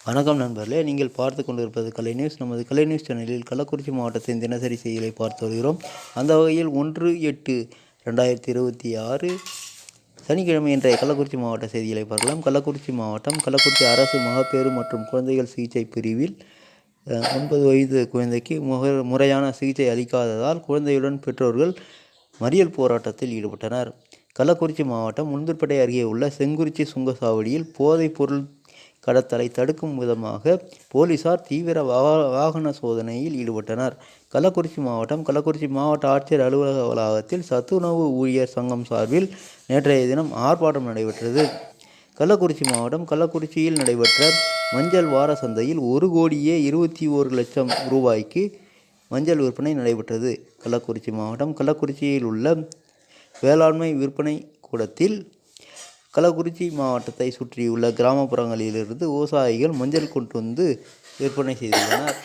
வணக்கம் நண்பர்களே, நீங்கள் பார்த்து கொண்டிருப்பது கலை நியூஸ். நமது கலை நியூஸ் சேனலில் கள்ளக்குறிச்சி மாவட்டத்தின் தினசரி செய்திகளை பார்த்து வருகிறோம். அந்த வகையில் 1/8/2026 சனிக்கிழமை இன்றைய கள்ளக்குறிச்சி மாவட்ட செய்திகளை பார்க்கலாம். கள்ளக்குறிச்சி மாவட்டம் கள்ளக்குறிச்சி அரசு மகப்பேறு மற்றும் குழந்தைகள் சிகிச்சை பிரிவில் 9 வயது குழந்தைக்கு முறையான சிகிச்சை அளிக்காததால் குழந்தையுடன் பெற்றோர்கள் மறியல் போராட்டத்தில் ஈடுபட்டனர். கள்ளக்குறிச்சி மாவட்டம் உளுந்தூர்பேட்டை அருகே உள்ள செங்குறிச்சி சுங்கச்சாவடியில் போதைப் பொருள் கடத்தலை தடுக்கும் விதமாக போலீசார் தீவிர வாகன சோதனையில் ஈடுபட்டனர். கள்ளக்குறிச்சி மாவட்ட ஆட்சியர் அலுவலக வளாகத்தில் சத்துணவு ஊழியர் சங்கம் சார்பில் நேற்றைய தினம் ஆர்ப்பாட்டம் நடைபெற்றது. கள்ளக்குறிச்சி மாவட்டம் கள்ளக்குறிச்சியில் நடைபெற்ற மஞ்சள் வார சந்தையில் 1,21,00,000 ரூபாய்க்கு மஞ்சள் விற்பனை நடைபெற்றது. கள்ளக்குறிச்சி மாவட்டம் கள்ளக்குறிச்சியில் உள்ள வேளாண்மை விற்பனை கூடத்தில் கள்ளக்குறிச்சி மாவட்டத்தை சுற்றியுள்ள கிராமப்புறங்களிலிருந்து விவசாயிகள் மஞ்சள் கொண்டு வந்து விற்பனை செய்துள்ளனர்.